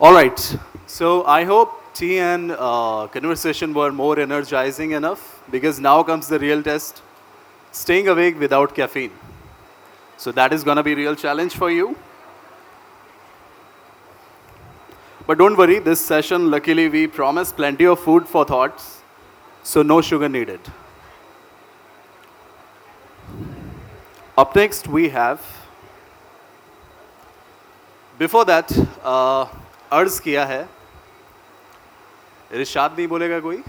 All right. So I hope tea and conversation were more energizing enough because now comes the real test. Staying awake without caffeine. So that is going to be a real challenge for you. But don't worry, this session, luckily, we promise plenty of food for thoughts. So no sugar needed. Up next, we have. Before that, अर्ज किया है इरशाद नहीं बोलेगा कोई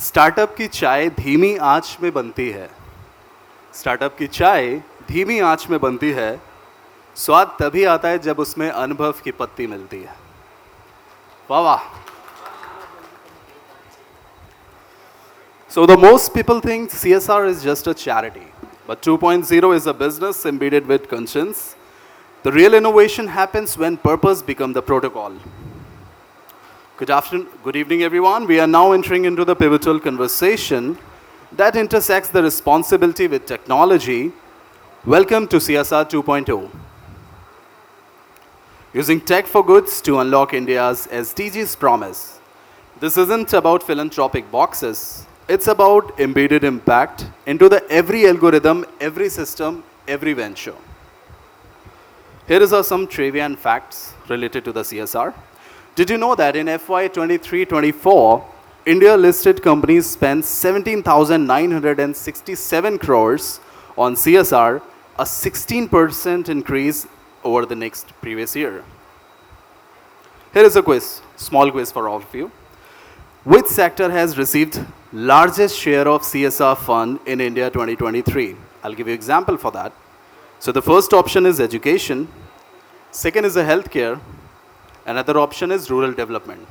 startup की चाय धीमी आंच में बनती है स्टार्टअप की चाय धीमी आंच में बनती है स्वाद तभी आता है जब उसमें अनुभव की पत्ती मिलती है वाह वाह So the most people think CSR is just a charity, but 2.0 is a business embedded with conscience. The real innovation happens when purpose becomes the protocol. Good evening, everyone. We are now entering into the pivotal conversation that intersects the responsibility with technology. Welcome to CSR 2.0. Using tech for goods to unlock India's SDGs promise. This isn't about philanthropic boxes. It's about embedded impact into the every algorithm, every system, every venture. Here are some trivia and facts related to the CSR. Did you know that in FY 23-24, India listed companies spent 17,967 crores on CSR, a 16% increase over the next previous year. Here is a quiz, small quiz for all of you. Which sector has received largest share of CSR fund in India 2023? I'll give you an example for that. So the first option is education. Second is the healthcare. Another option is rural development.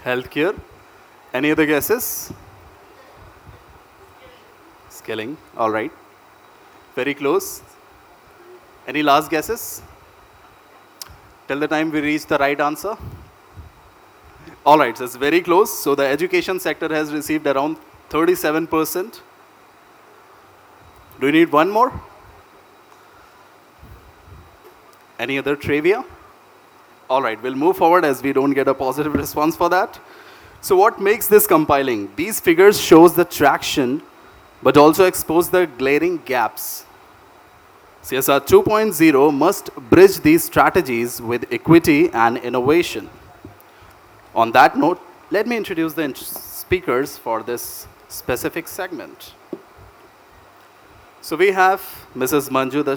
Healthcare. Any other guesses? Skilling. All right. Very close. Any last guesses? Till the time we reach the right answer. All right, so it's very close. So the education sector has received around 37%. Do you need one more? Any other trivia? All right, we'll move forward as we don't get a positive response for that. So what makes this compelling? These figures shows the traction, but also expose the glaring gaps. CSR 2.0 must bridge these strategies with equity and innovation. On that note, let me introduce the speakers for this specific segment. So we have Mrs. Manju D,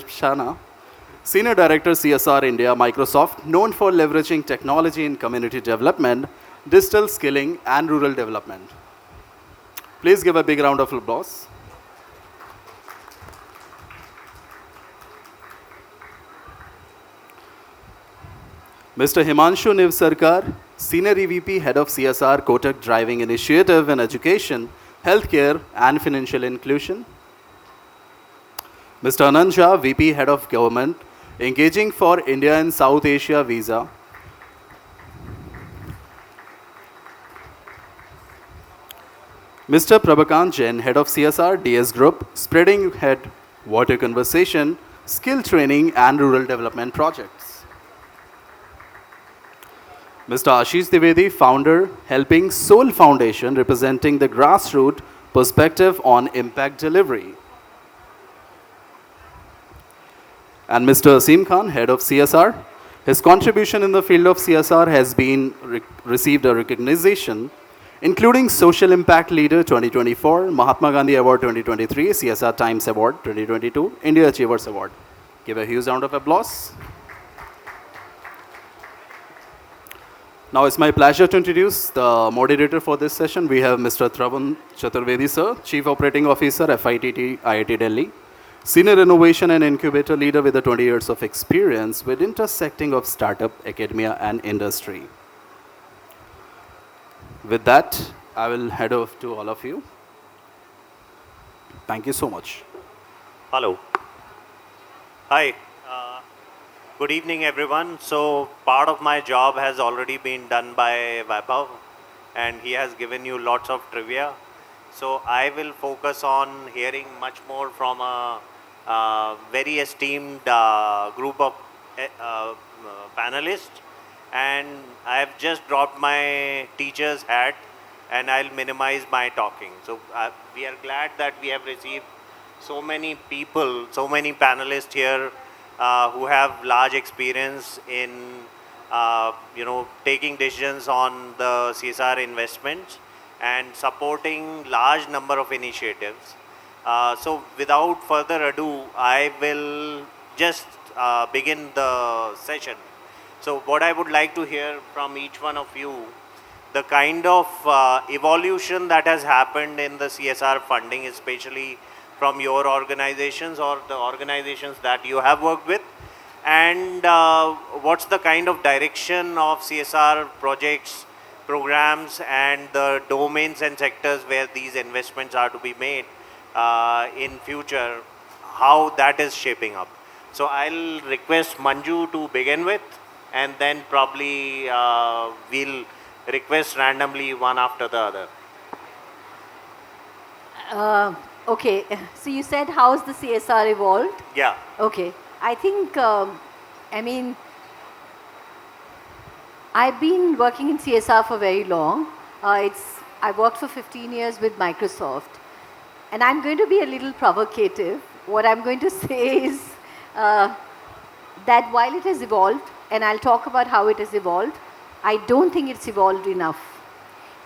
Senior Director CSR India, Microsoft, known for leveraging technology in community development, digital skilling, and rural development. Please give a big round of applause. Mr. Himanshu Nivsarkar, Senior EVP, Head of CSR, Kotak Driving Initiative in Education, Healthcare, and Financial Inclusion. Mr. Anand Jha, VP, Head of Government, Engaging for India and South Asia Visa. Mr. Prabhakant Jain, Head of CSR, DS Group, Spreading Head, Water Conversation, Skill Training, and Rural Development Projects. Mr. Ashish Dhar Dwivedi, founder, helping Soul Foundation, representing the grassroots perspective on impact delivery. And Mr. Asim Khan, head of CSR. His contribution in the field of CSR has been received a recognition, including Social Impact Leader 2024, Mahatma Gandhi Award 2023, CSR Times Award 2022, India Achievers Award. Give a huge round of applause. Now it's my pleasure to introduce the moderator for this session. We have Mr. Prabhakant Chaturvedi, sir, Chief Operating Officer, FITT, IIT Delhi, Senior Innovation and Incubator Leader with 20 years of experience with intersecting of startup, academia, and industry. With that, I will head over to all of you. Thank you so much. Hello. Hi. Good evening, everyone. So part of my job has already been done by Vaibhav, and he has given you lots of trivia. So I will focus on hearing much more from a very esteemed group of panelists, and I have just dropped my teacher's hat and I'll minimize my talking. So we are glad that we have received so many people, so many panelists here who have large experience in taking decisions on the CSR investments and supporting large number of initiatives. So without further ado, I will just begin the session. So what I would like to hear from each one of you, the kind of evolution that has happened in the CSR funding, especially from your organizations or the organizations that you have worked with, and what's the kind of direction of CSR projects, programs, and the domains and sectors where these investments are to be made in future, how that is shaping up. So I'll request Manju to begin with, and then probably we'll request randomly one after the other. Okay, so you said how's the CSR evolved? Yeah. Okay, I think, I've been working in CSR for very long. I worked for 15 years with Microsoft. And I'm going to be a little provocative. What I'm going to say is that while it has evolved, and I'll talk about how it has evolved, I don't think it's evolved enough.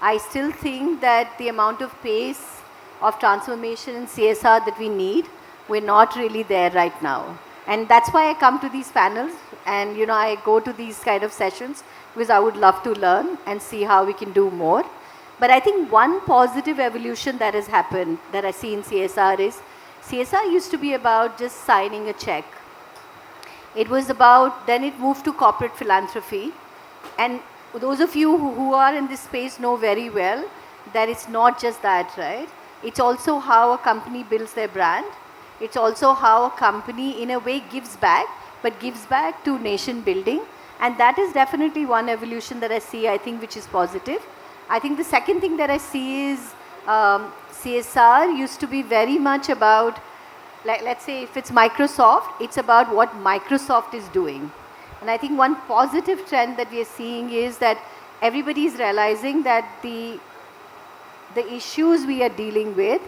I still think that the amount of pace of transformation in CSR that we need, we're not really there right now. And that's why I come to these panels and I go to these kind of sessions because I would love to learn and see how we can do more. But I think one positive evolution that has happened that I see in CSR is, CSR used to be about just signing a check. It was about, then it moved to corporate philanthropy. And those of you who are in this space know very well that it's not just that, right? It's also how a company builds their brand. It's also how a company in a way gives back, but gives back to nation building. And that is definitely one evolution that I see, I think, which is positive. I think the second thing that I see is CSR used to be very much about, let's say if it's Microsoft, it's about what Microsoft is doing. And I think one positive trend that we are seeing is that everybody is realizing that the issues we are dealing with,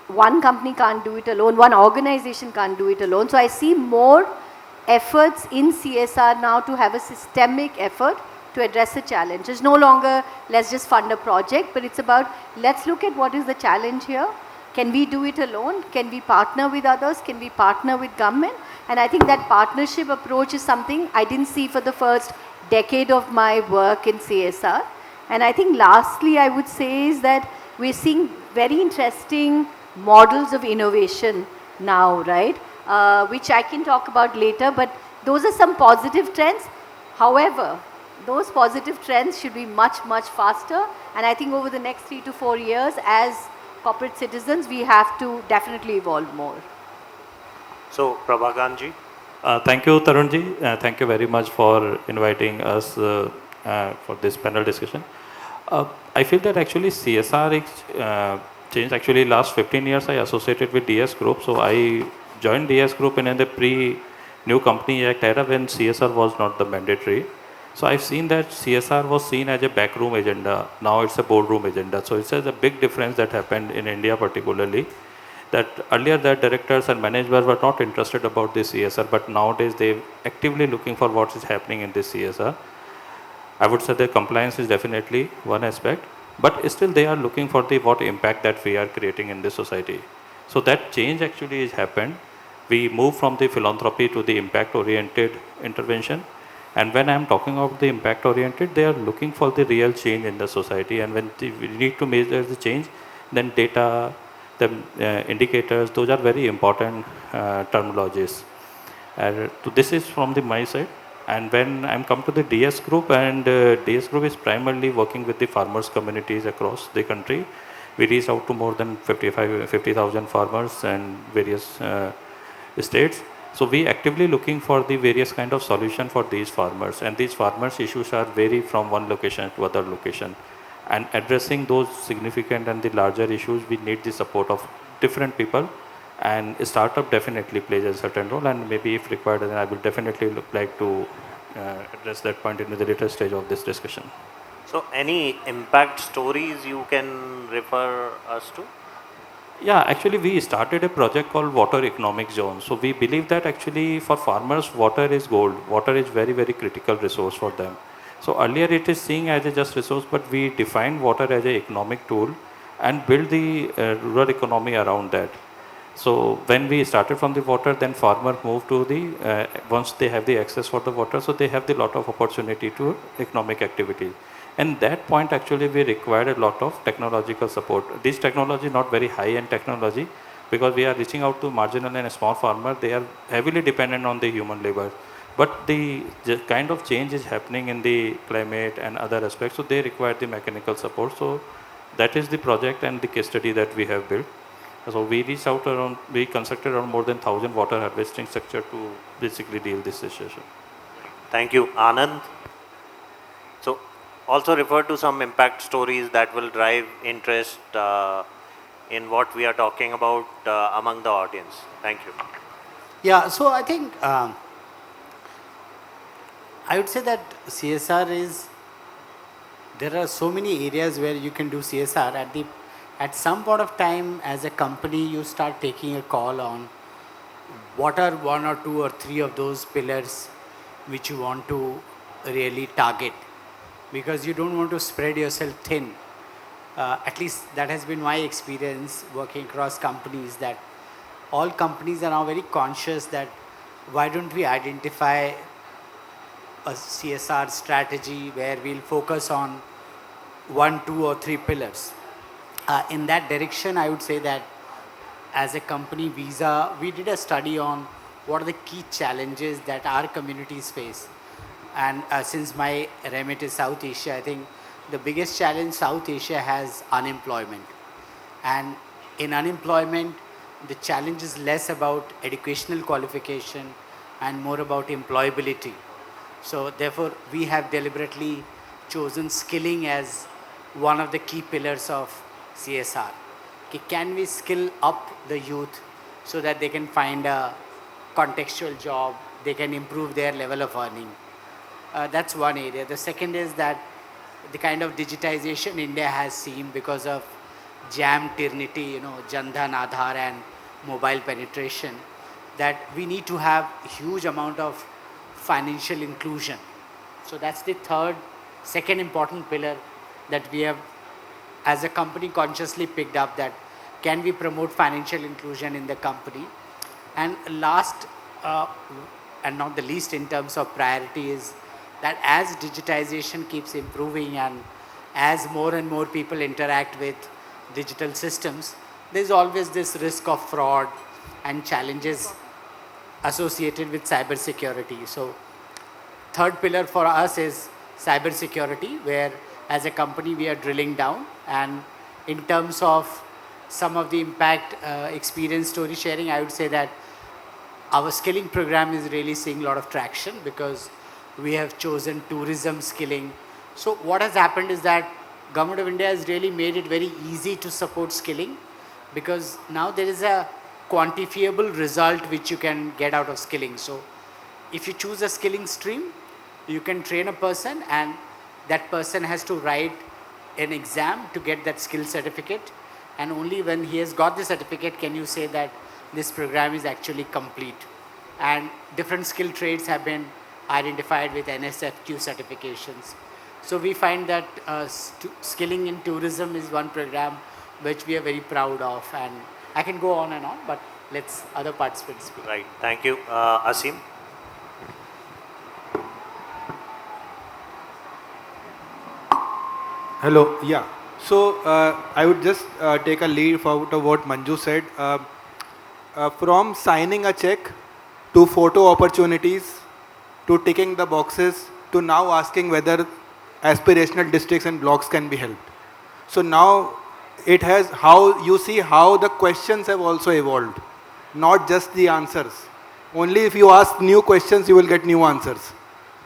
one company can't do it alone, one organization can't do it alone. So I see more efforts in CSR now to have a systemic effort to address a challenge. It's no longer let's just fund a project, but it's about let's look at what is the challenge here. Can we do it alone? Can we partner with others? Can we partner with government? And I think that partnership approach is something I didn't see for the first decade of my work in CSR. And I think lastly I would say is that we're seeing very interesting models of innovation now, right? Which I can talk about later, but those are some positive trends. However, those positive trends should be much, much faster. And I think over the next 3 to 4 years, as corporate citizens, we have to definitely evolve more. So, Prabhakant Ji. Thank you, Tarun Ji. Thank you very much for inviting us for this panel discussion. I feel that actually CSR changed. Actually, last 15 years I associated with DS Group. So I joined DS Group in the pre-New Company Act era when CSR was not the mandatory. So I've seen that CSR was seen as a backroom agenda. Now it's a boardroom agenda. So it's a big difference that happened in India particularly. That earlier that directors and managers were not interested about this CSR, but nowadays they're actively looking for what is happening in this CSR. I would say that compliance is definitely one aspect, but still they are looking for the what impact that we are creating in the society. So that change actually has happened. We move from the philanthropy to the impact oriented intervention. And when I am talking about the impact oriented, they are looking for the real change in the society. And when we need to measure the change, then data, the indicators, those are very important terminologies. So this is from my side. And when I'm come to the DS Group, and DS Group is primarily working with the farmers communities across the country. We reach out to more than 50,000 farmers and various states. So we actively looking for the various kind of solution for these farmers, and these farmers issues are vary from one location to other location. And addressing those significant and the larger issues, we need the support of different people And a startup definitely plays a certain role, and maybe if required, then I will definitely like to address that point in the later stage of this discussion. So any impact stories you can refer us to? Yeah, actually we started a project called Water Economic Zone. So we believe that actually for farmers, water is gold. Water is very, very critical resource for them. So earlier it is seen as a just resource, but we defined water as an economic tool and build the rural economy around that. So when we started from the water, then farmer moved to the, once they have the access for the water, so they have the lot of opportunity to economic activity. And that point actually we required a lot of technological support. This technology not very high-end technology, because we are reaching out to marginal and small farmer. They are heavily dependent on the human labor. But the kind of change is happening in the climate and other aspects, so they require the mechanical support. So that is the project and the case study that we have built. So we reached out around, we constructed around more than 1,000 water harvesting structure to basically deal this situation. Thank you, Anand. So also refer to some impact stories that will drive interest in what we are talking about among the audience. Thank you. Yeah, so I think I would say that CSR is, there are so many areas where you can do CSR. At some point of time as a company, you start taking a call on what are one or two or three of those pillars which you want to really target, because you don't want to spread yourself thin. At least that has been my experience working across companies, that all companies are now very conscious that why don't we identify a CSR strategy where we'll focus on 1, 2 or 3 pillars. In that direction, I would say that as a company, Visa, we did a study on what are the key challenges that our communities face. And since my remit is South Asia, I think the biggest challenge South Asia has unemployment. And in unemployment, the challenge is less about educational qualification and more about employability. So therefore, we have deliberately chosen skilling as one of the key pillars of CSR. Can we skill up the youth so that they can find a contextual job, they can improve their level of earning? That's one area. The second is that the kind of digitization India has seen because of jam trinity, Jan Dhan, Aadhaar and mobile penetration, that we need to have huge amount of financial inclusion. So that's the second important pillar that we have as a company consciously picked up, that can we promote financial inclusion in the company. And last and not the least in terms of priority is that as digitization keeps improving and as more and more people interact with digital systems, there's always this risk of fraud and challenges associated with cyber security. So third pillar for us is cyber security, where as a company we are drilling down. And in terms of some of the impact experience story sharing, I would say that our skilling program is really seeing a lot of traction because we have chosen tourism skilling. So what has happened is that Government of India has really made it very easy to support skilling, because now there is a quantifiable result which you can get out of skilling. So if you choose a skilling stream, you can train a person and that person has to write an exam to get that skill certificate. And only when he has got the certificate can you say that this program is actually complete. And different skill trades have been identified with NSFQ certifications. So we find that skilling in tourism is one program which we are very proud of. And I can go on and on, but let's other participants speak. Right. Thank you. Asim? Hello. Yeah. So I would just take a lead out of what Manju said. From signing a check to photo opportunities to ticking the boxes to now asking whether aspirational districts and blocks can be helped. So now it has how you see how the questions have also evolved, not just the answers. Only if you ask new questions you will get new answers.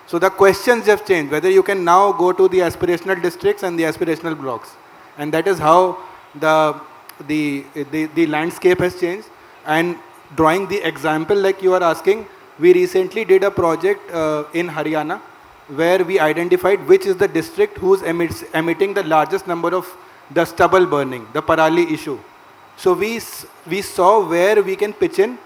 So the questions have changed, whether you can now go to the aspirational districts and the aspirational blocks. And that is how the landscape has changed. And drawing the example like you are asking, we recently did a project in Haryana where we identified which is the district who's emitting the largest number of the stubble burning, the parali issue. So we saw where we can pitch in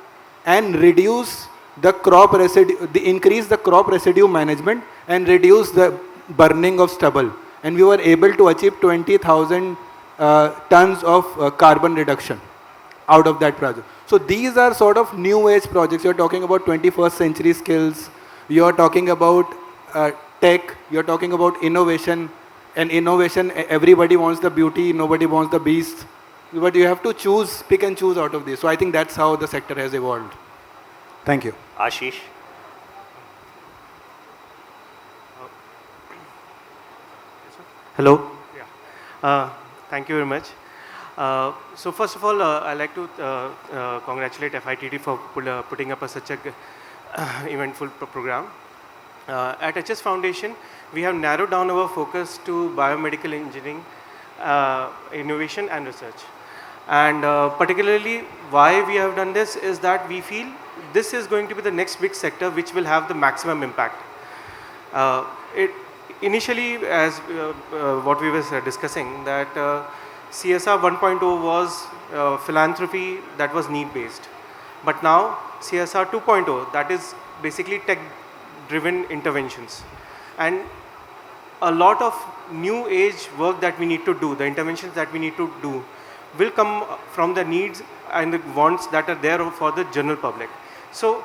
and reduce the crop residue, increase the crop residue management and reduce the burning of stubble. And we were able to achieve 20,000 tons of carbon reduction out of that project. So these are sort of new age projects. You're talking about 21st century skills, you're talking about tech, you're talking about innovation. And innovation, everybody wants the beauty, nobody wants the beast. But you have to choose, pick and choose out of this. So I think that's how the sector has evolved. Thank you. Ashish. Hello. Yeah. Thank you very much. So first of all, I'd like to congratulate FITT for putting up such a eventful program. At HS Foundation, we have narrowed down our focus to biomedical engineering, innovation and research. And particularly why we have done this is that we feel this is going to be the next big sector which will have the maximum impact. Initially, as what we were discussing, that CSR 1.0 was philanthropy that was need-based. But now CSR 2.0, that is basically tech-driven interventions. And a lot of new age work that we need to do, the interventions that we need to do, will come from the needs and the wants that are there for the general public. So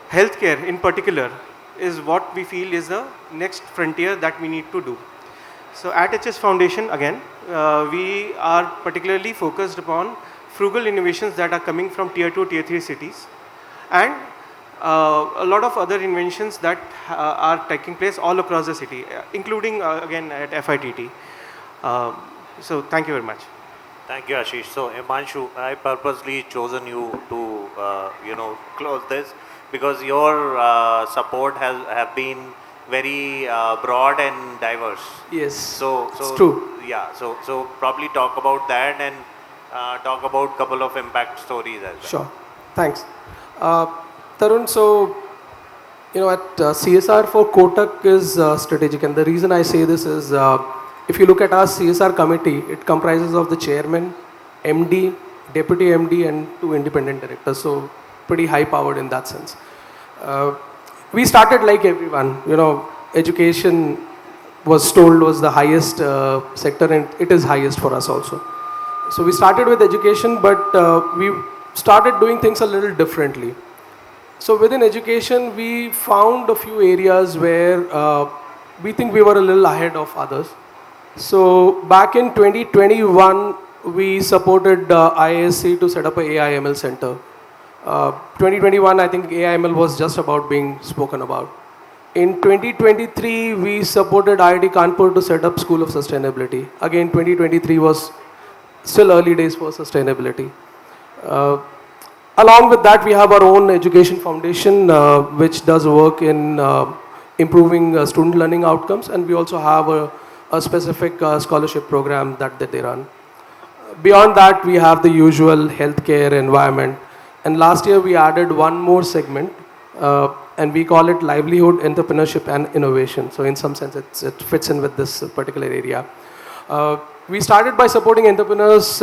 healthcare in particular is what we feel is the next frontier that we need to do. So at HS Foundation, again, we are particularly focused upon frugal innovations that are coming from tier 2, tier 3 cities, and a lot of other inventions that are taking place all across the city, including again at FITT. So thank you very much. Thank you, Ashish. So Himanshu, I purposely chosen you to close this because your support have been very broad and diverse. Yes. So it's true. Yeah. So probably talk about that and talk about couple of impact stories as well. Sure. Thanks. Tarun, so, at CSR for Kotak is strategic. And the reason I say this is, if you look at our CSR committee, it comprises of the chairman, MD, deputy MD, and 2 independent directors. So pretty high powered in that sense. We started like everyone, education was told was the highest sector, and it is highest for us also. So we started with education, but we started doing things a little differently. So within education, we found a few areas where we think we were a little ahead of others. So back in 2021, we supported IISc to set up a AI/ML center. 2021, I think AI/ML was just about being spoken about. In 2023, we supported IIT Kanpur to set up School of Sustainability. Again, 2023 was still early days for sustainability. Along with that, we have our own education foundation, which does work in improving student learning outcomes, and we also have a specific scholarship program that they run. Beyond that, we have the usual healthcare, environment, and last year we added one more segment, and we call it livelihood, entrepreneurship, and innovation. So in some sense, it fits in with this particular area. We started by supporting entrepreneurs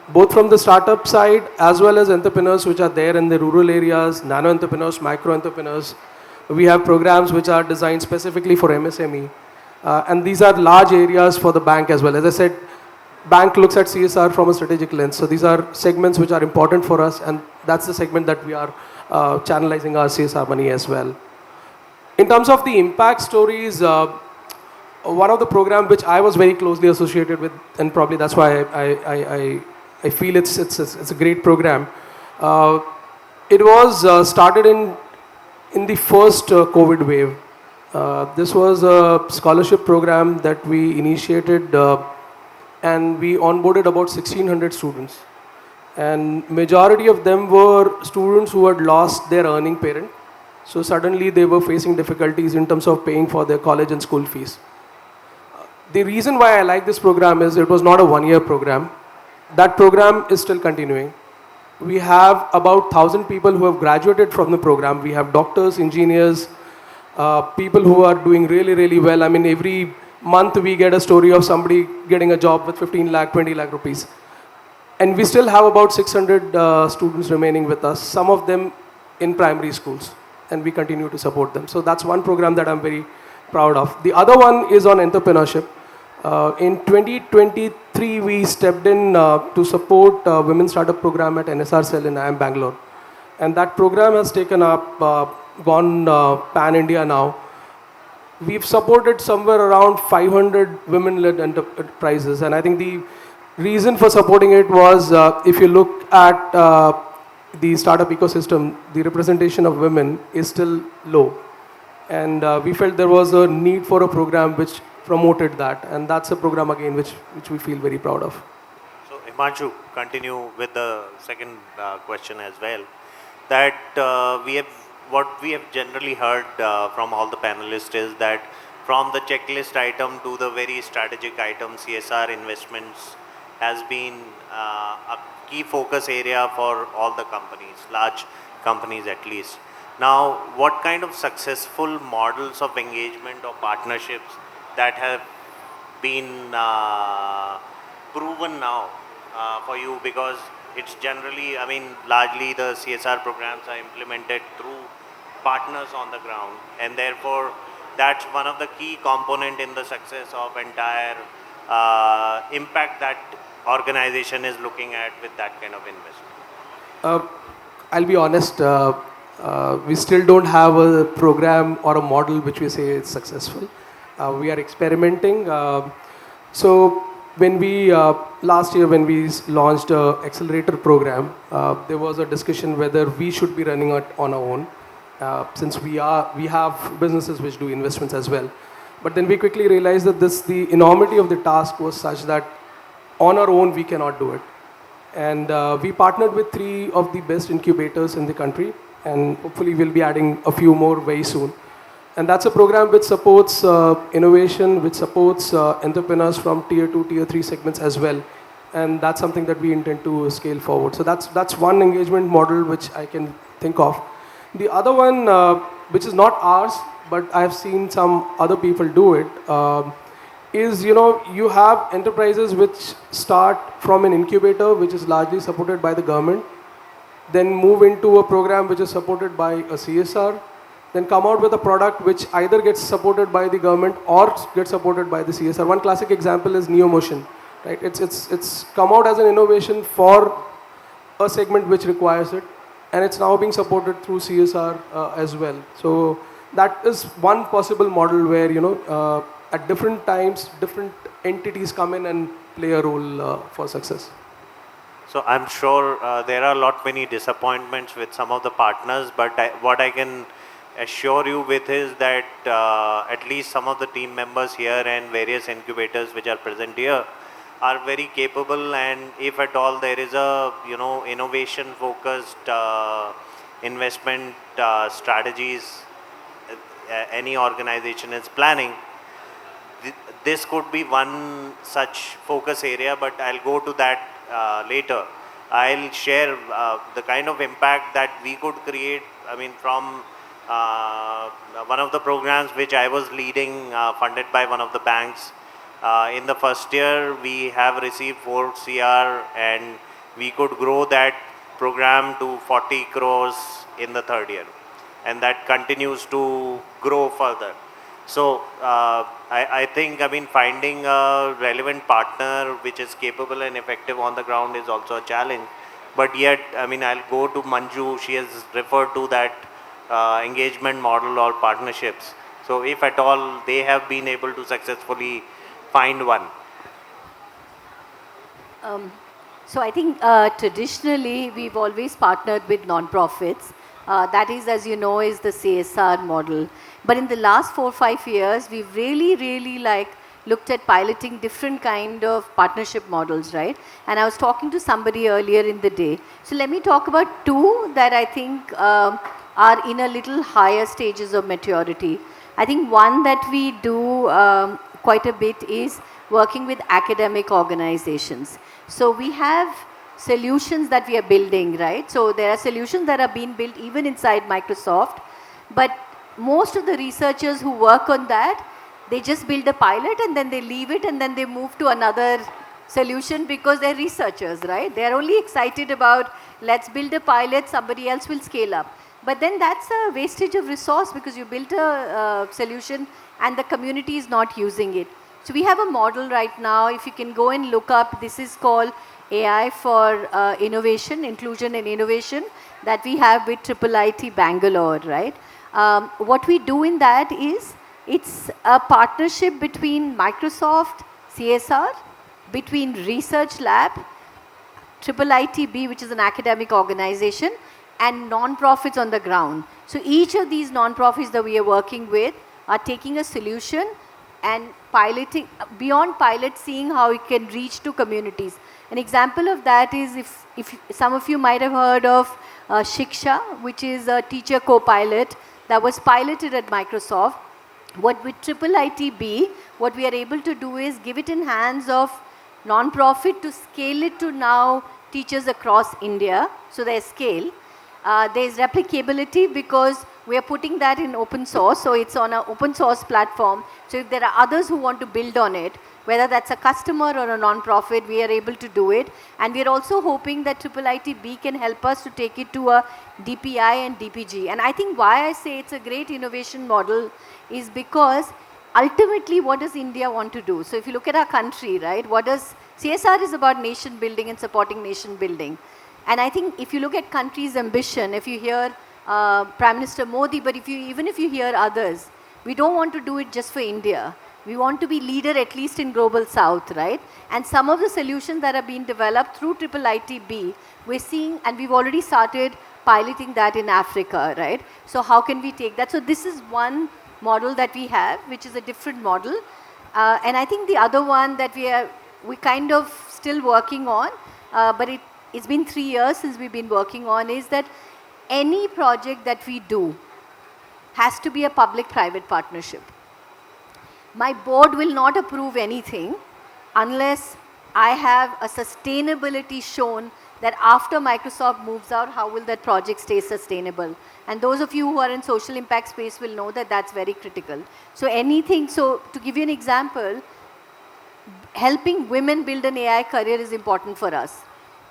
both from the startup side as well as entrepreneurs which are there in the rural areas, nano entrepreneurs, micro entrepreneurs. We have programs which are designed specifically for MSME. And these are large areas for the bank as well. As I said, bank looks at CSR from a strategic lens. So these are segments which are important for us, and that's the segment that we are channelizing our CSR money as well. In terms of the impact stories, one of the programs which I was very closely associated with, and probably that's why I feel it's a great program. It was started in the first COVID wave. This was a scholarship program that we initiated, and we onboarded about 1,600 students. And majority of them were students who had lost their earning parent. So suddenly they were facing difficulties in terms of paying for their college and school fees. The reason why I like this program is it was not a one-year program. That program is still continuing. We have about 1,000 people who have graduated from the program. We have doctors, engineers, people who are doing really, really well. I mean, every month we get a story of somebody getting a job with 15 lakh, 20 lakh rupees. And we still have about 600 students remaining with us, some of them in primary schools, and we continue to support them. So that's one program that I'm very proud of. The other one is on entrepreneurship. In 2023, we stepped in to support Women Startup Program at NSR Cell in IIM Bangalore. And that program has taken up, gone pan-India now. We've supported somewhere around 500 women-led enterprises. And I think the reason for supporting it was, if you look at the startup ecosystem, the representation of women is still low. And we felt there was a need for a program which promoted that. And that's a program, again, which we feel very proud of. So, Himanshu, continue with the second question as well. That what we have generally heard from all the panelists is that from the checklist item to the very strategic item, CSR investments has been a key focus area for all the companies, large companies at least. Now, what kind of successful models of engagement or partnerships that have been proven now for you? Because it's generally, I mean, largely the CSR programs are implemented through partners on the ground, and therefore that's one of the key component in the success of entire impact that organization is looking at with that kind of investment. I'll be honest, we still don't have a program or a model which we say is successful. We are experimenting. So when we, last year when we launched an accelerator program, there was a discussion whether we should be running it on our own, since we have businesses which do investments as well. But then we quickly realized that the enormity of the task was such that on our own we cannot do it. And we partnered with 3 of the best incubators in the country, and hopefully we'll be adding a few more very soon. And that's a program which supports innovation, which supports entrepreneurs from tier 2, tier 3 segments as well. And that's something that we intend to scale forward. So that's one engagement model which I can think of. The other one, which is not ours, but I've seen some other people do it, is, you have enterprises which start from an incubator, which is largely supported by the government, then move into a program which is supported by a CSR, then come out with a product which either gets supported by the government or gets supported by the CSR. One classic example is NeoMotion, right? It's come out as an innovation for a segment which requires it, and it's now being supported through CSR as well. So that is one possible model where, at different times, different entities come in and play a role for success. So I'm sure there are many disappointments with some of the partners, but what I can assure you with is that at least some of the team members here and various incubators which are present here are very capable, and if at all there is a innovation focused investment strategies any organization is planning, this could be one such focus area, but I'll go to that later. I'll share the kind of impact that we could create, from one of the programs which I was leading, funded by one of the banks. In the first year, we have received 4 CR, and we could grow that program to 40 crores in the third year. And that continues to grow further. So I think, finding a relevant partner which is capable and effective on the ground is also a challenge. But yet, I'll go to Manju. She has referred to that engagement model or partnerships. So if at all they have been able to successfully find one. So I think traditionally we've always partnered with non-profits. That is, as you know, is the CSR model. But in the last 4 or 5 years, we've really looked at piloting different kind of partnership models, right? And I was talking to somebody earlier in the day. So let me talk about 2 that I think are in a little higher stages of maturity. I think one that we do quite a bit is working with academic organizations. So we have solutions that we are building, right? So there are solutions that are being built even inside Microsoft, but most of the researchers who work on that, they just build a pilot and then they leave it and then they move to another solution because they're researchers, right? They're only excited about, let's build a pilot, somebody else will scale up. But then that's a wastage of resource because you built a solution and the community is not using it. So we have a model right now, if you can go and look up, this is called AI for innovation, inclusion and innovation, that we have with IIIT Bangalore, right? What we do in that is, it's a partnership between Microsoft, CSR, between Research Lab, IIITB, which is an academic organization, and non-profits on the ground. So each of these non-profits that we are working with are taking a solution and piloting, beyond pilot, seeing how it can reach to communities. An example of that is, if some of you might have heard of Shiksha, which is a teacher co-pilot that was piloted at Microsoft. What with IIITB, what we are able to do is give it in hands of non-profit to scale it to now teachers across India, so there's scale. There's replicability because we are putting that in open source, so it's on an open source platform. So if there are others who want to build on it, whether that's a customer or a non-profit, we are able to do it. And we are also hoping that IIITB can help us to take it to a DPI and DPG. And I think why I say it's a great innovation model is because ultimately what does India want to do? So if you look at our country, right, what does CSR is about nation building and supporting nation building. And I think if you look at country's ambition, if you hear Prime Minister Modi, but even if you hear others, we don't want to do it just for India. We want to be leader at least in Global South, right? And some of the solutions that are being developed through IIITB, we're seeing, and we've already started piloting that in Africa, right? So how can we take that? So this is one model that we have, which is a different model. And I think the other one that we kind of still working on, but it's been 3 years since we've been working on, is that any project that we do has to be a public-private partnership. My board will not approve anything unless I have a sustainability shown that after Microsoft moves out, how will that project stay sustainable? And those of you who are in social impact space will know that that's very critical. So anything, so to give you an example, helping women build an AI career is important for us.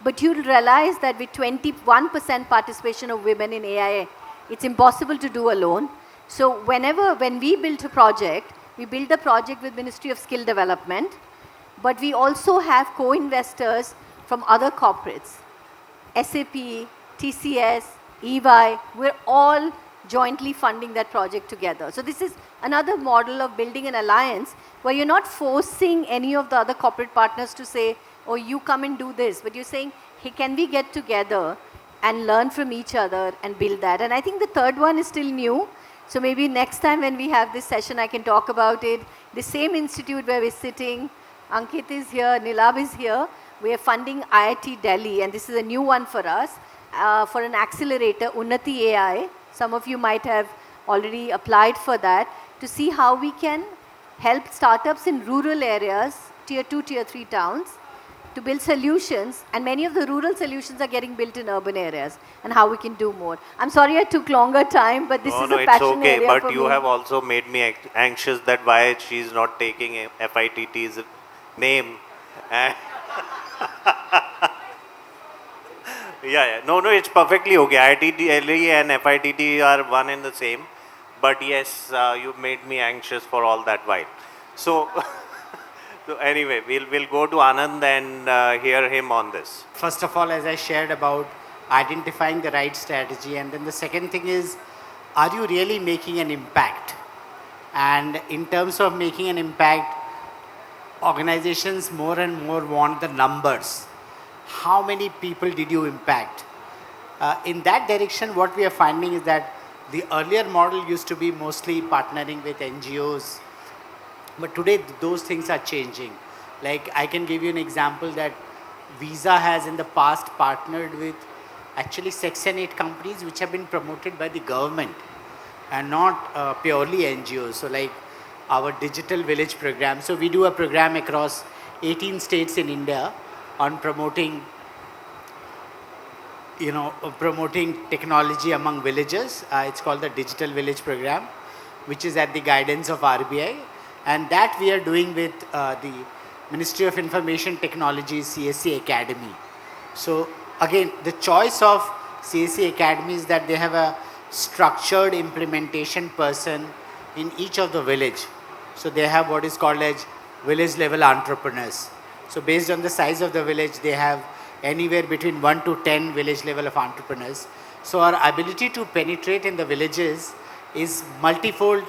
But you'll realize that with 21% participation of women in AI, it's impossible to do alone. So when we build a project, we build the project with Ministry of Skill Development, but we also have co-investors from other corporates. SAP, TCS, EY, we're all jointly funding that project together. So this is another model of building an alliance where you're not forcing any of the other corporate partners to say, oh, you come and do this, but you're saying, hey, can we get together and learn from each other and build that? And I think the third one is still new. So maybe next time when we have this session, I can talk about it. The same institute where we're sitting, Ankit is here, Nilab is here. We are funding IIT Delhi, and this is a new one for us, for an accelerator, Unnati AI. Some of you might have already applied for that, to see how we can help startups in rural areas, tier 2, tier 3 towns, to build solutions, and many of the rural solutions are getting built in urban areas, and how we can do more. I'm sorry I took longer time, but this is a passion area for me. But you have also made me anxious that why she's not taking FITT's name. Yeah. No, it's perfectly okay. IIT Delhi and FITT are one and the same. But yes, you made me anxious for all that while. So, so anyway, we'll go to Anand and hear him on this. First of all, as I shared about identifying the right strategy, and then the second thing is, are you really making an impact? And in terms of making an impact, organizations more and more want the numbers. How many people did you impact? In that direction, what we are finding is that the earlier model used to be mostly partnering with NGOs, but today those things are changing. Like, I can give you an example that Visa has in the past partnered with actually Section 8 companies which have been promoted by the government and not purely NGOs. So like our digital village program. So we do a program across 18 states in India on promoting promoting technology among villagers. It's called the Digital Village Program, which is at the guidance of RBI. And that we are doing with the Ministry of Information Technology, CSC Academy. So again, the choice of CSC Academy is that they have a structured implementation person in each of the village. So they have what is called as village level entrepreneurs. So based on the size of the village, they have anywhere between 1 to 10 village level of entrepreneurs. So our ability to penetrate in the villages is multifold,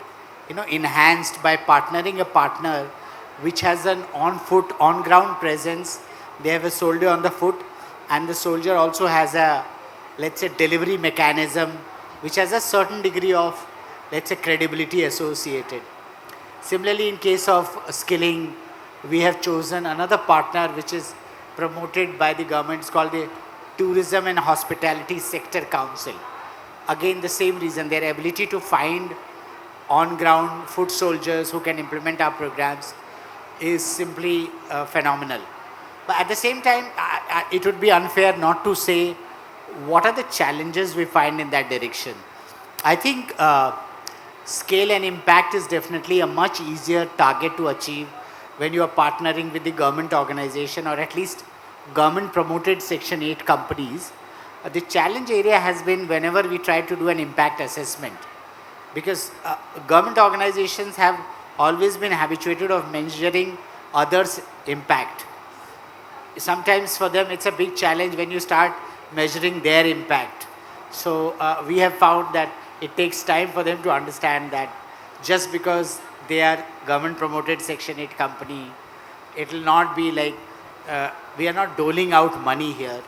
enhanced by partnering a partner which has an on-foot, on-ground presence. They have a soldier on the foot, and the soldier also has a, let's say, delivery mechanism which has a certain degree of, let's say, credibility associated. Similarly, in case of skilling, we have chosen another partner which is promoted by the government. It's called the Tourism and Hospitality Sector Council. Again, the same reason, their ability to find on-ground foot soldiers who can implement our programs is simply phenomenal. But at the same time, it would be unfair not to say what are the challenges we find in that direction. I think scale and impact is definitely a much easier target to achieve when you are partnering with the government organization or at least government promoted Section 8 companies. The challenge area has been whenever we try to do an impact assessment, because government organizations have always been habituated of measuring others' impact. Sometimes for them it's a big challenge when you start measuring their impact. So we have found that it takes time for them to understand that just because they are government promoted Section 8 company, it will not be like, we are not doling out money here.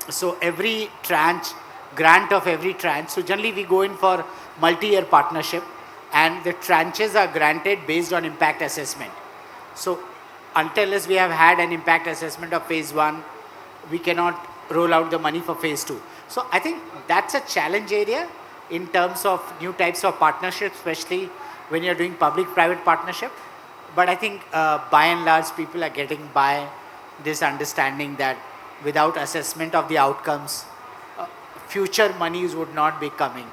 So every tranche, grant of every tranche, so generally we go in for multi-year partnership and the tranches are granted based on impact assessment. So until we have had an impact assessment of phase 1, we cannot roll out the money for phase 2. So I think that's a challenge area in terms of new types of partnerships, especially when you're doing public-private partnership. But I think by and large people are getting by this understanding that without assessment of the outcomes, future monies would not be coming.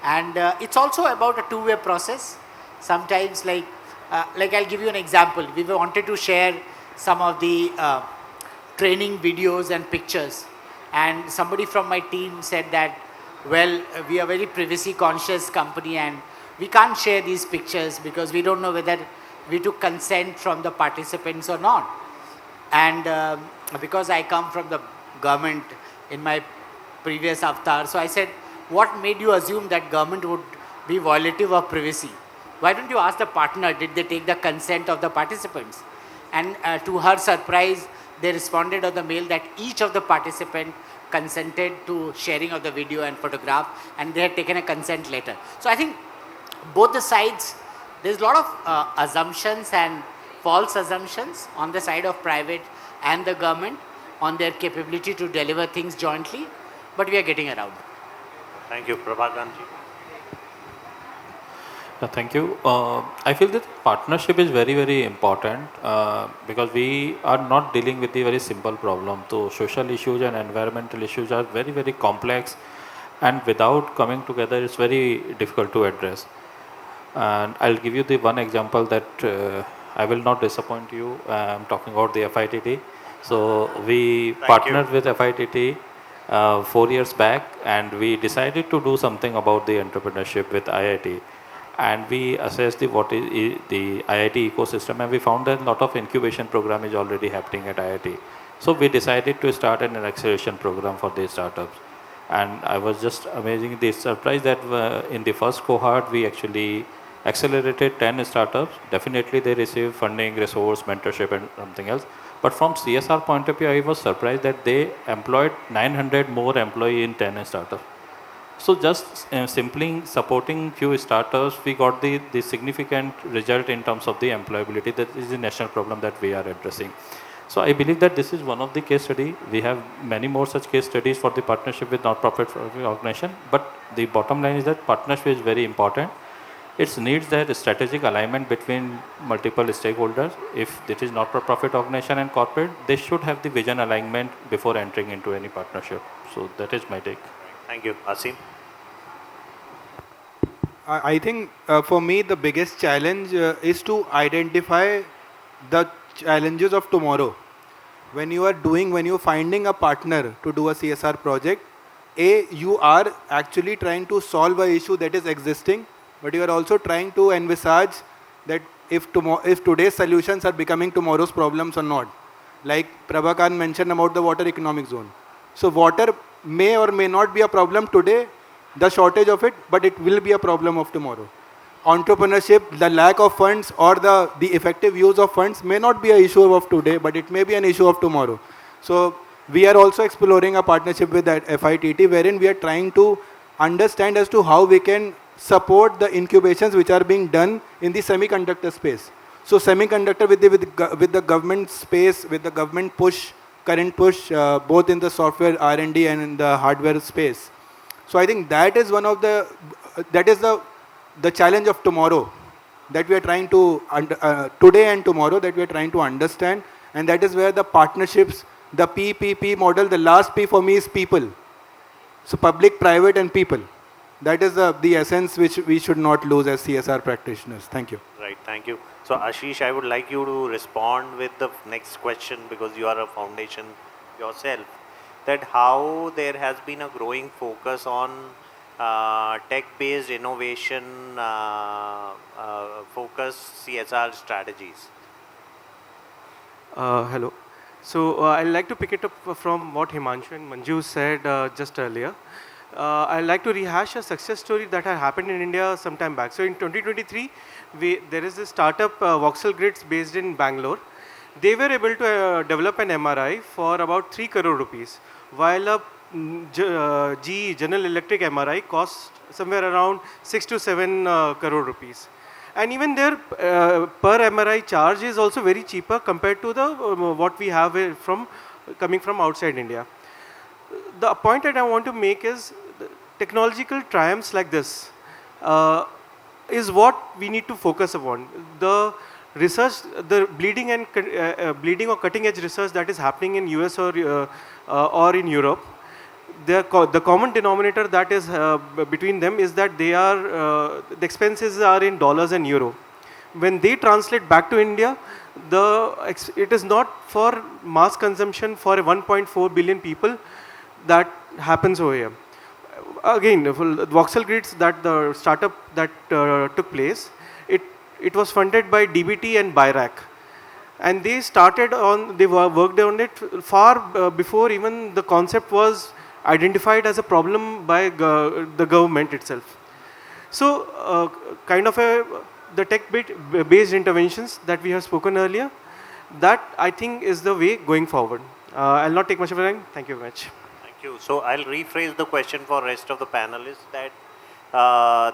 And it's also about a two-way process. Sometimes like I'll give you an example. We wanted to share some of the training videos and pictures. And somebody from my team said that, well, we are very privacy conscious company and we can't share these pictures because we don't know whether we took consent from the participants or not. And because I come from the government in my previous avatar, so I said, what made you assume that government would be violative of privacy? Why don't you ask the partner, did they take the consent of the participants? And to her surprise, they responded on the mail that each of the participants consented to sharing of the video and photograph, and they had taken a consent letter. So I think both the sides, there's a lot of assumptions and false assumptions on the side of private and the government on their capability to deliver things jointly, but we are getting around. Thank you, Prabhakant Ji. Thank you. I feel that partnership is very, very important because we are not dealing with the very simple problem. So social issues and environmental issues are very, very complex, and without coming together, it's very difficult to address. And I'll give you the one example that I will not disappoint you. I'm talking about the FITT. So we partnered with FITT 4 years back, and we decided to do something about the entrepreneurship with IIT. And we assessed what is the IIT ecosystem, and we found that a lot of incubation program is already happening at IIT. So we decided to start an acceleration program for these startups. And I was just amazingly surprised that in the first cohort, we actually accelerated 10 startups. Definitely they received funding, resource, mentorship and something else. But from CSR point of view, I was surprised that they employed 900 more employees in 10 startups. So just simply supporting few startups, we got the significant result in terms of the employability. That is the national problem that we are addressing. So I believe that this is one of the case study. We have many more such case studies for the partnership with not-profit organization. But the bottom line is that partnership is very important. It needs that strategic alignment between multiple stakeholders. If it is not-for-profit organization and corporate, they should have the vision alignment before entering into any partnership. So that is my take. Thank you. Asim? I think for me the biggest challenge is to identify the challenges of tomorrow. When you're finding a partner to do a CSR project, you are actually trying to solve an issue that is existing, but you are also trying to envisage that if today's solutions are becoming tomorrow's problems or not. Like Prabhakant mentioned about the water economic zone. So water may or may not be a problem today, the shortage of it, but it will be a problem of tomorrow. Entrepreneurship, the lack of funds or the effective use of funds may not be an issue of today, but it may be an issue of tomorrow. So we are also exploring a partnership with that FITT, wherein we are trying to understand as to how we can support the incubations which are being done in the semiconductor space. So semiconductor with the government space, with the government current push, both in the software R&D and in the hardware space. So I think that is the challenge of tomorrow that we are trying to, today and tomorrow that we are trying to understand, and that is where the partnerships, the PPP model, the last P for me is people. So public, private and people. That is the essence which we should not lose as CSR practitioners. Thank you. Right, thank you. So Ashish, I would like you to respond with the next question, because you are a foundation yourself, that how there has been a growing focus on tech-based innovation focused CSR strategies. Hello. So I'd like to pick it up from what Himanshu and Manju said just earlier. I'd like to rehash a success story that had happened in India some time back. So in 2023, there is a startup, Voxel Grids, based in Bangalore. They were able to develop an MRI for about 3 crore rupees, while a GE, General Electric MRI, cost somewhere around 6 to 7 crore rupees. And even their per MRI charge is also very cheaper compared to the what we have coming from outside India. The point that I want to make is technological triumphs like this is what we need to focus upon. The research, the bleeding or cutting edge research that is happening in US or in Europe, the common denominator that is between them is that they are the expenses are in dollars and euro. When they translate back to India, it is not for mass consumption for 1.4 billion people that happens over here. Again, Voxel Grids, that the startup that took place, it was funded by DBT and BIRAC. And they worked on it far before even the concept was identified as a problem by the government itself. So the tech-based interventions that we have spoken earlier, that I think is the way going forward. I'll not take much of your time. Thank you very much. Thank you. So I'll rephrase the question for rest of the panelists, that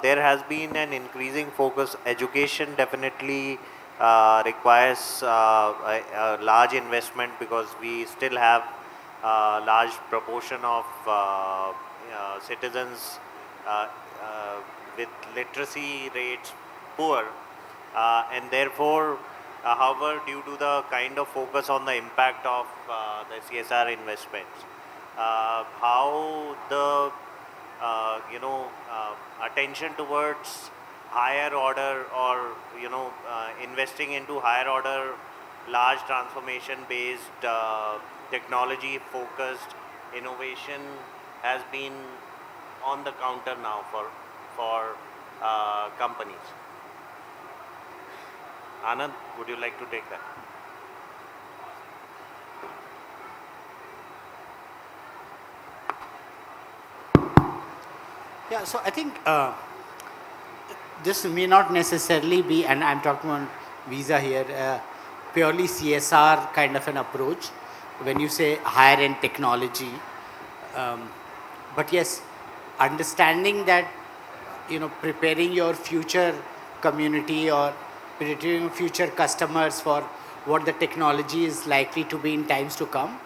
there has been an increasing focus. Education definitely requires a large investment, because we still have a large proportion of citizens with literacy rates poor, and therefore, however, due to the kind of focus on the impact of the CSR investments, how the attention towards higher order, or investing into higher order, large transformation based technology focused innovation has been on the counter now for companies. Anand, would you like to take that? Yeah, so I think this may not necessarily be, and I'm talking on Visa here, purely CSR kind of an approach when you say higher end technology. But yes, understanding that, preparing your future community or preparing future customers for what the technology is likely to be in times to come,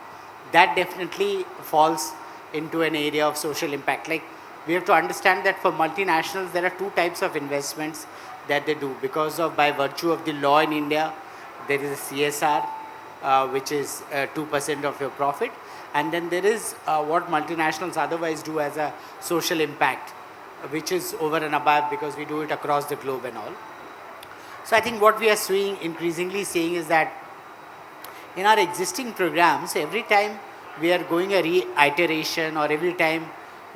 that definitely falls into an area of social impact. Like, we have to understand that for multinationals, there are two types of investments that they do. By virtue of the law in India, there is a CSR, which is 2% of your profit. And then there is what multinationals otherwise do as a social impact, which is over and above because we do it across the globe and all. So I think what we are seeing, increasingly seeing, is that in our existing programs, every time we are going a reiteration or every time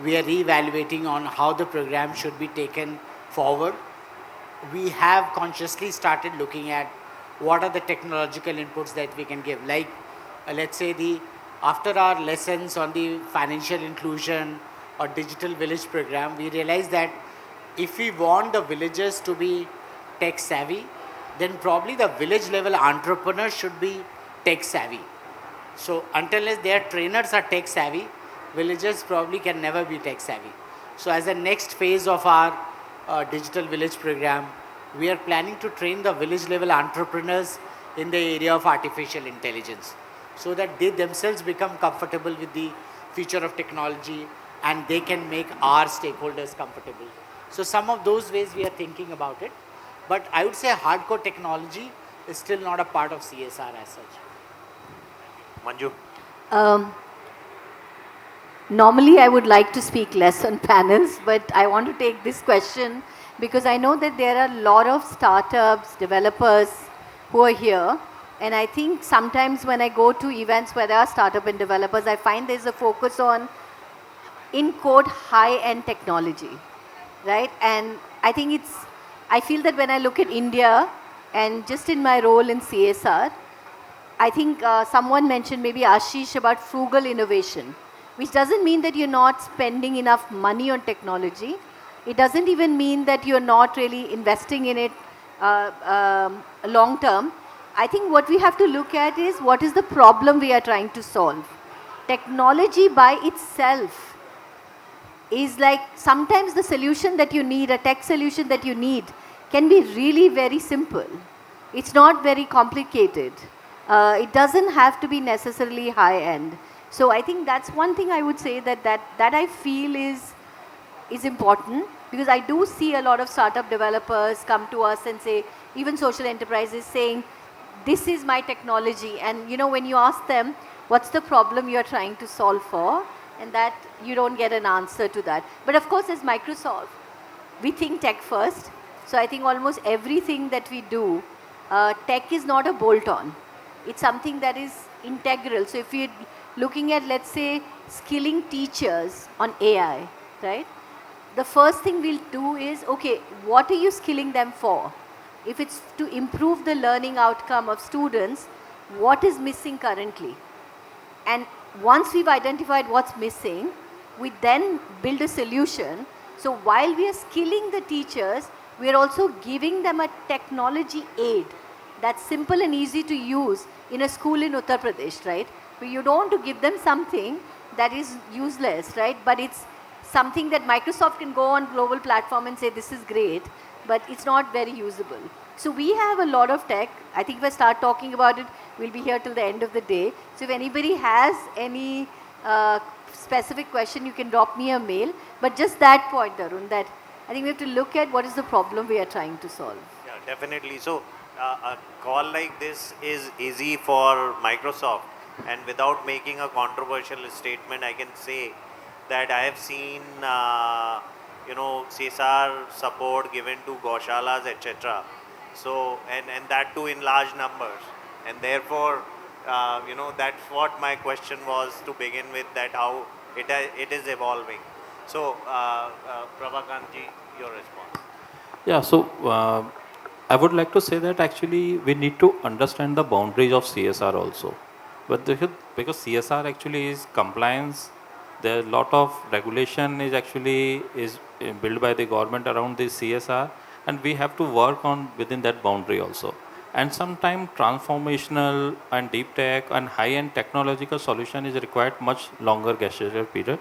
we are re-evaluating on how the program should be taken forward, we have consciously started looking at what are the technological inputs that we can give. Like, let's say after our lessons on the financial inclusion or digital village program, we realized that if we want the villagers to be tech savvy, then probably the village level entrepreneurs should be tech savvy. So until their trainers are tech savvy, villagers probably can never be tech savvy. So as a next phase of our digital village program, we are planning to train the village level entrepreneurs in the area of artificial intelligence, so that they themselves become comfortable with the future of technology and they can make our stakeholders comfortable. So some of those ways we are thinking about it. But I would say hardcore technology is still not a part of CSR as such. Manju? Normally, I would like to speak less on panels, but I want to take this question because I know that there are a lot of startups, developers who are here. And I think sometimes when I go to events where there are startup and developers, I find there's a focus on, in quote, high-end technology, right? And I think I feel that when I look at India and just in my role in CSR, I think someone mentioned, maybe Ashish, about frugal innovation, which doesn't mean that you're not spending enough money on technology. It doesn't even mean that you're not really investing in it long term. I think what we have to look at is what is the problem we are trying to solve. Technology by itself is like sometimes the solution that you need, a tech solution that you need, can be really very simple. It's not very complicated. It doesn't have to be necessarily high end. So I think that's one thing I would say that I feel is important, because I do see a lot of startup developers come to us and say, even social enterprises saying, this is my technology. And you know, when you ask them, what's the problem you're trying to solve for? And that you don't get an answer to that. But of course, as Microsoft, we think tech first. So I think almost everything that we do, tech is not a bolt-on. It's something that is integral. So if we're looking at, let's say, skilling teachers on AI, right? The first thing we'll do is, okay, what are you skilling them for? If it's to improve the learning outcome of students, what is missing currently? And once we've identified what's missing, we then build a solution. So while we are skilling the teachers, we are also giving them a technology aid that's simple and easy to use in a school in Uttar Pradesh, right? But you don't want to give them something that is useless, right? But it's something that Microsoft can go on global platform and say, this is great, but it's not very usable. So we have a lot of tech. I think if I start talking about it, we'll be here till the end of the day. So if anybody has any specific question, you can drop me a mail. But just that point, Arun, that I think we have to look at what is the problem we are trying to solve. Yeah, definitely. So a call like this is easy for Microsoft, and without making a controversial statement, I can say that I have seen CSR support given to Gaushalas, etc. So and that too in large numbers, and therefore that's what my question was to begin with, that how it is evolving. So Prabhakant Ji, your response. Yeah, so I would like to say that actually we need to understand the boundaries of CSR also. But because CSR actually is compliance, there are a lot of regulation is built by the government around the CSR, and we have to work on within that boundary also. And sometimes transformational and deep tech and high-end technological solution is required much longer gestation period,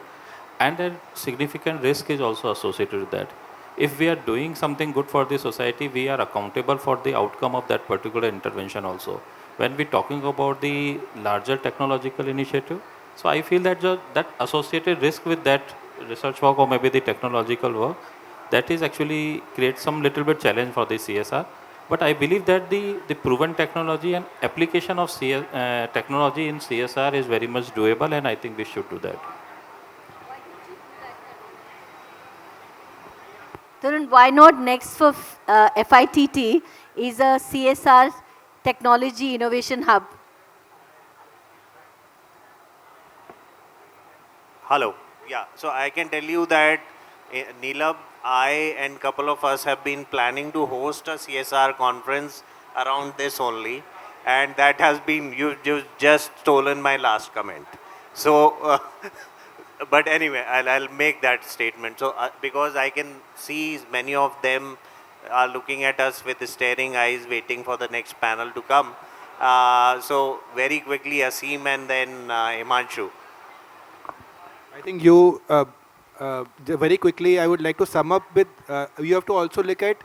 and a significant risk is also associated with that. If we are doing something good for the society, we are accountable for the outcome of that particular intervention also. When we're talking about the larger technological initiative, so I feel that that associated risk with that research work or maybe the technological work, that is actually creates some little bit challenge for the CSR. But I believe that the proven technology and application of technology in CSR is very much doable, and I think we should do that. Tarun, why not next for FITT is a CSR technology innovation hub? Hello. Yeah. So I can tell you that Neelab, I and couple of us have been planning to host a CSR conference around this only, and that has been you just stolen my last comment. So, but anyway, I'll make that statement. So because I can see many of them are looking at us with staring eyes, waiting for the next panel to come. So very quickly, Asim and then Himanshu. I think you, very quickly, I would like to sum up with, you have to also look at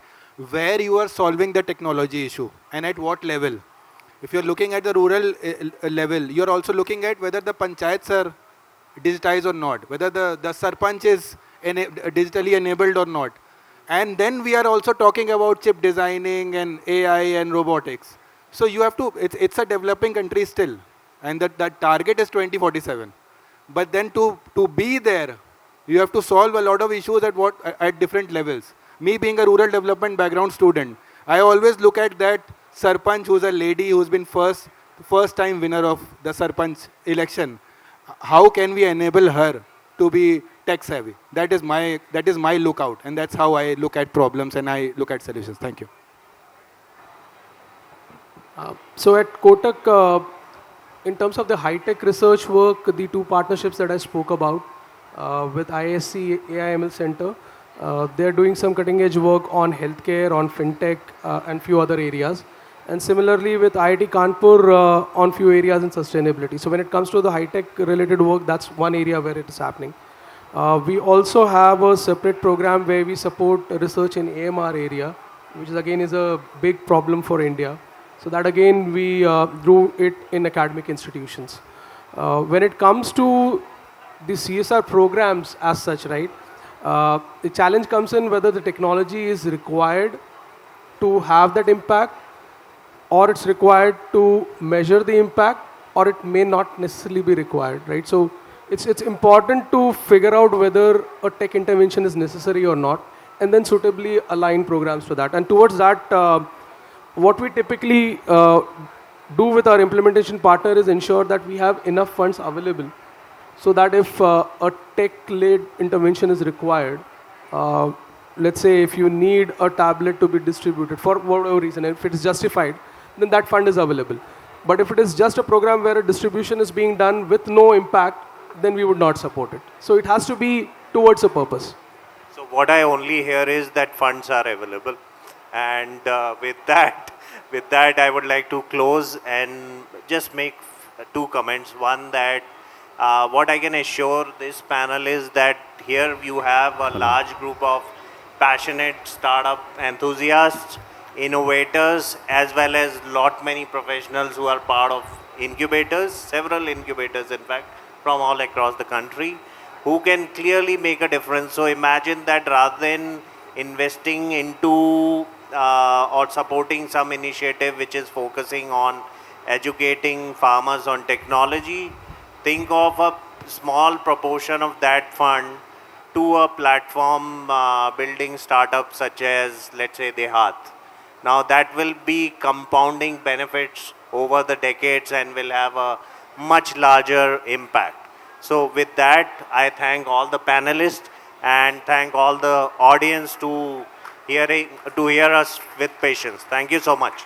where you are solving the technology issue and at what level. If you're looking at the rural level, you're also looking at whether the panchayats are digitized or not, whether the sarpanch is digitally enabled or not. And then we are also talking about chip designing and AI and robotics. So you have to, it's a developing country still. And that target is 2047. But then to be there, you have to solve a lot of issues at different levels. Me being a rural development background student, I always look at that sarpanch who's a lady who's been first time winner of the sarpanch election. How can we enable her to be tech savvy? That is my lookout, and that's how I look at problems and I look at solutions. Thank you. So at Kotak, in terms of the high-tech research work, the two partnerships that I spoke about with ISC AIML Center, they're doing some cutting-edge work on healthcare, on fintech, and few other areas. And similarly with IIT Kanpur on few areas in sustainability. So when it comes to the high-tech related work, that's one area where it is happening. We also have a separate program where we support research in AMR area, which is again is a big problem for India. So that again we do it in academic institutions. When it comes to the CSR programs as such, right, the challenge comes in whether the technology is required to have that impact, or it's required to measure the impact, or it may not necessarily be required, right? So it's important to figure out whether a tech intervention is necessary or not, and then suitably align programs to that. And towards that, what we typically do with our implementation partner is ensure that we have enough funds available, so that if a tech-led intervention is required, let's say if you need a tablet to be distributed for whatever reason, if it is justified, then that fund is available. But if it is just a program where a distribution is being done with no impact, then we would not support it. So it has to be towards a purpose. So what I only hear is that funds are available. And with that, I would like to close and just make two comments. One, that what I can assure this panel is that here you have a large group of passionate startup enthusiasts, innovators, as well as many professionals who are part of incubators, several incubators in fact, from all across the country, who can clearly make a difference. So imagine that rather than investing into or supporting some initiative which is focusing on educating farmers on technology, think of a small proportion of that fund to a platform building startup such as, let's say, Dehat. Now that will be compounding benefits over the decades and will have a much larger impact. So with that, I thank all the panelists and thank all the audience to hear us with patience. Thank you so much.